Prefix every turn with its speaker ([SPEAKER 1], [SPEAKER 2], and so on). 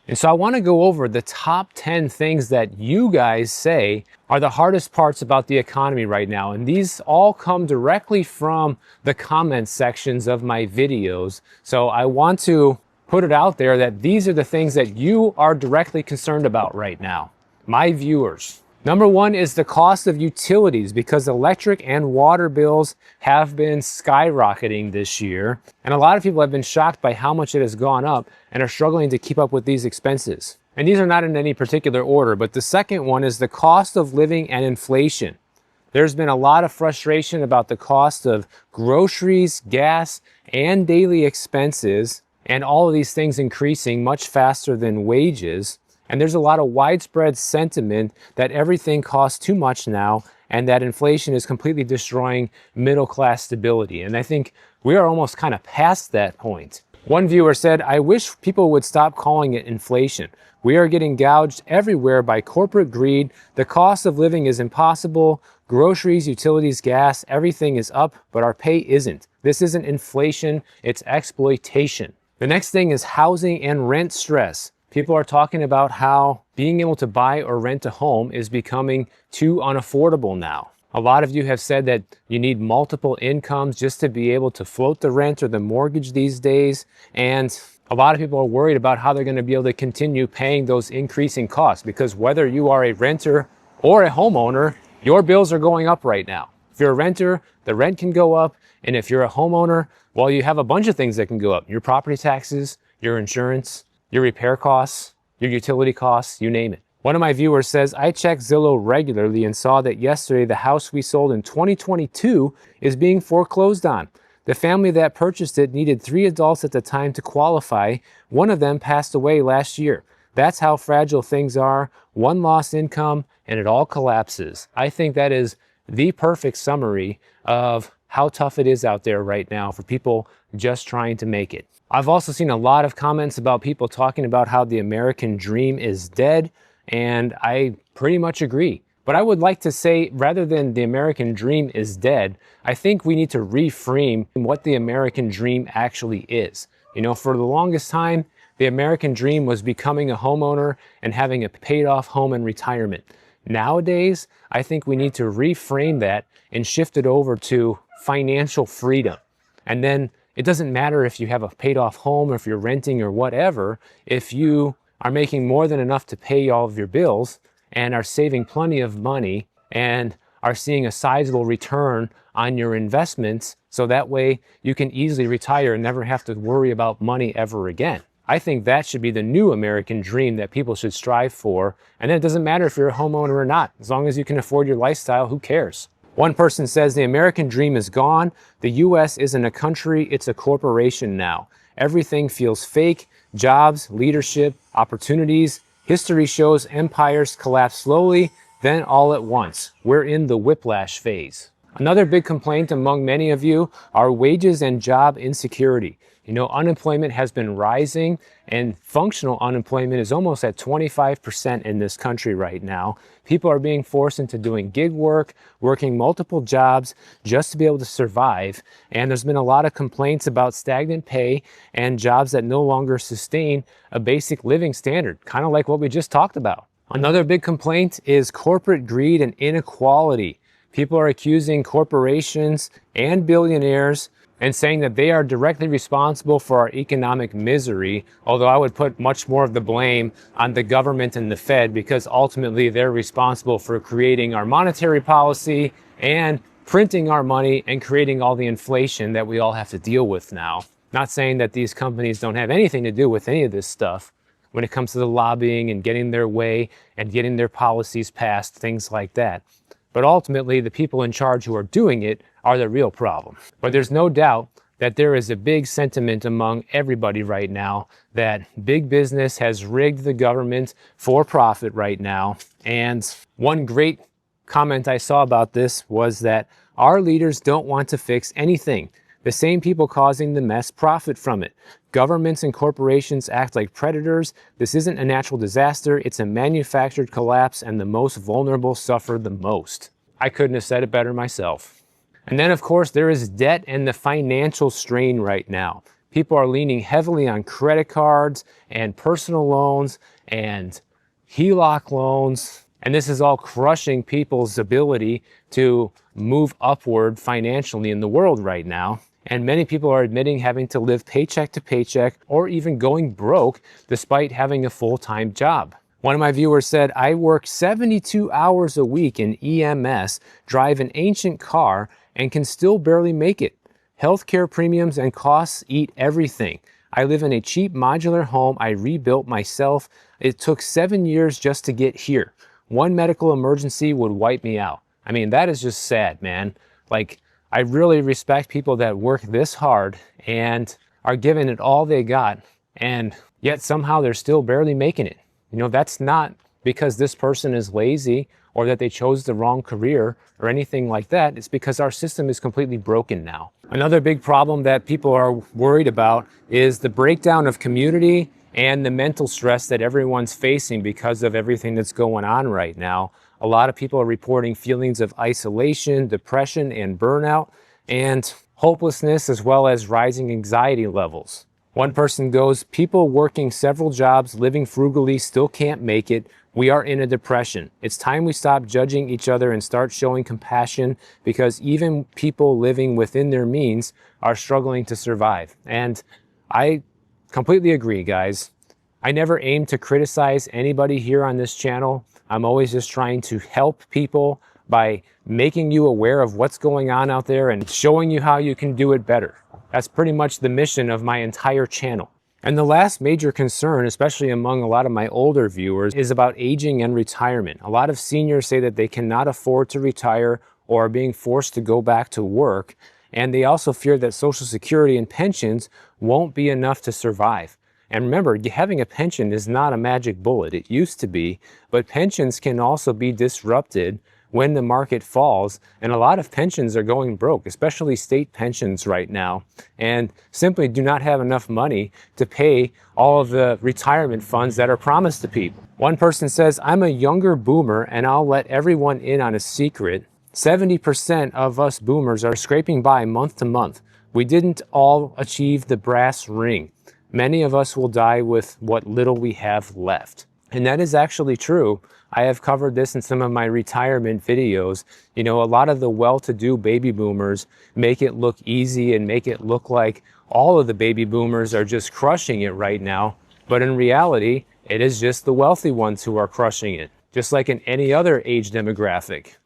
[SPEAKER 1] And so I want to go over the top 10 things that you guys say are the hardest parts about the economy right now. And these all come directly from the comment sections of my videos. So I want to put it out there that these are the things that you are directly concerned about right now, my viewers. Number one is the cost of utilities, because electric and water bills have been skyrocketing this year. And a lot of people have been shocked by how much it has gone up and are struggling to keep up with these expenses. And these are not in any particular order, but the second one is the cost of living and inflation. There's been a lot of frustration about the cost of groceries, gas, and daily expenses, and all of these things increasing much faster than wages. And there's a lot of widespread sentiment that everything costs too much now and that inflation is completely destroying middle class stability. And I think we are almost kind of past that point. One viewer said, "I wish people would stop calling it inflation. We are getting gouged everywhere by corporate greed. The cost of living is impossible. Groceries, utilities, gas, everything is up, but our pay isn't. This isn't inflation, it's exploitation." The next thing is housing and rent stress. People are talking about how being able to buy or rent a home is becoming too unaffordable now. A lot of you have said that you need multiple incomes just to be able to float the rent or the mortgage these days. And a lot of people are worried about how they're going to be able to continue paying those increasing costs, because whether you are a renter or a homeowner, your bills are going up right now. If you're a renter, the rent can go up. And if you're a homeowner, well, you have a bunch of things that can go up. Your property taxes, your insurance, your repair costs, your utility costs, you name it. One of my viewers says, "I check Zillow regularly and saw that yesterday the house we sold in 2022 is being foreclosed on. The family that purchased it needed 3 adults at the time to qualify. One of them passed away last year. That's how fragile things are. One lost income and it all collapses." I think that is the perfect summary of how tough it is out there right now for people just trying to make it. I've also seen a lot of comments about people talking about how the American dream is dead, and I pretty much agree. But I would like to say, rather than the American dream is dead, I think we need to reframe what the American dream actually is. You know, for the longest time, the American dream was becoming a homeowner and having a paid off home in retirement. Nowadays, I think we need to reframe that and shift it over to financial freedom. And then it doesn't matter if you have a paid off home or if you're renting or whatever. If you are making more than enough to pay all of your bills and are saving plenty of money and are seeing a sizable return on your investments, so that way you can easily retire and never have to worry about money ever again. I think that should be the new American dream that people should strive for. And then it doesn't matter if you're a homeowner or not. As long as you can afford your lifestyle, who cares? One person says the American dream is gone. The US isn't a country, it's a corporation now. Everything feels fake. Jobs, leadership, opportunities. History shows empires collapse slowly, then all at once. We're in the whiplash phase. Another big complaint among many of you are wages and job insecurity. You know, unemployment has been rising, and functional unemployment is almost at 25% in this country right now. People are being forced into doing gig work, working multiple jobs just to be able to survive. And there's been a lot of complaints about stagnant pay and jobs that no longer sustain a basic living standard, kind of like what we just talked about. Another big complaint is corporate greed and inequality. People are accusing corporations and billionaires and saying that they are directly responsible for our economic misery, although I would put much more of the blame on the government and the Fed, because ultimately they're responsible for creating our monetary policy and printing our money and creating all the inflation that we all have to deal with now. Not saying that these companies don't have anything to do with any of this stuff when it comes to the lobbying and getting their way and getting their policies passed, things like that. But ultimately, the people in charge who are doing it are the real problem. But there's no doubt that there is a big sentiment among everybody right now that big business has rigged the government for profit right now. And one great comment I saw about this was that our leaders don't want to fix anything. The same people causing the mess profit from it. Governments and corporations act like predators. This isn't a natural disaster, it's a manufactured collapse, and the most vulnerable suffer the most. I couldn't have said it better myself. And then, of course, there is debt and the financial strain right now. People are leaning heavily on credit cards and personal loans and HELOC loans. And this is all crushing people's ability to move upward financially in the world right now. And many people are admitting having to live paycheck to paycheck or even going broke despite having a full-time job. One of my viewers said, I work 72 hours a week in EMS, drive an ancient car, and can still barely make it. Healthcare premiums and costs eat everything. I live in a cheap modular home I rebuilt myself. It took 7 years just to get here. One medical emergency would wipe me out. I mean, that is just sad, man. Like, I really respect people that work this hard and are giving it all they got, and yet somehow they're still barely making it. You know, that's not because this person is lazy or that they chose the wrong career or anything like that. It's because our system is completely broken now. Another big problem that people are worried about is the breakdown of community and the mental stress that everyone's facing because of everything that's going on right now. A lot of people are reporting feelings of isolation, depression, and burnout, and hopelessness, as well as rising anxiety levels. One person goes, people working several jobs, living frugally, still can't make it. We are in a depression. It's time we stop judging each other and start showing compassion, because even people living within their means are struggling to survive. And I completely agree, guys. I never aim to criticize anybody here on this channel. I'm always just trying to help people by making you aware of what's going on out there and showing you how you can do it better. That's pretty much the mission of my entire channel. And the last major concern, especially among a lot of my older viewers, is about aging and retirement. A lot of seniors say that they cannot afford to retire or are being forced to go back to work. And they also fear that Social Security and pensions won't be enough to survive. And remember, having a pension is not a magic bullet. It used to be, but pensions can also be disrupted when the market falls, and a lot of pensions are going broke, especially state pensions right now, and simply do not have enough money to pay all of the retirement funds that are promised to people. One person says, I'm a younger boomer and I'll let everyone in on a secret. 70% of us boomers are scraping by month to month. We didn't all achieve the brass ring. Many of us will die with what little we have left. And that is actually true. I have covered this in some of my retirement videos. You know, a lot of the well-to-do baby boomers make it look easy and make it look like all of the baby boomers are just crushing it right now. But in reality, it is just the wealthy ones who are crushing it, just like in any other age demographic.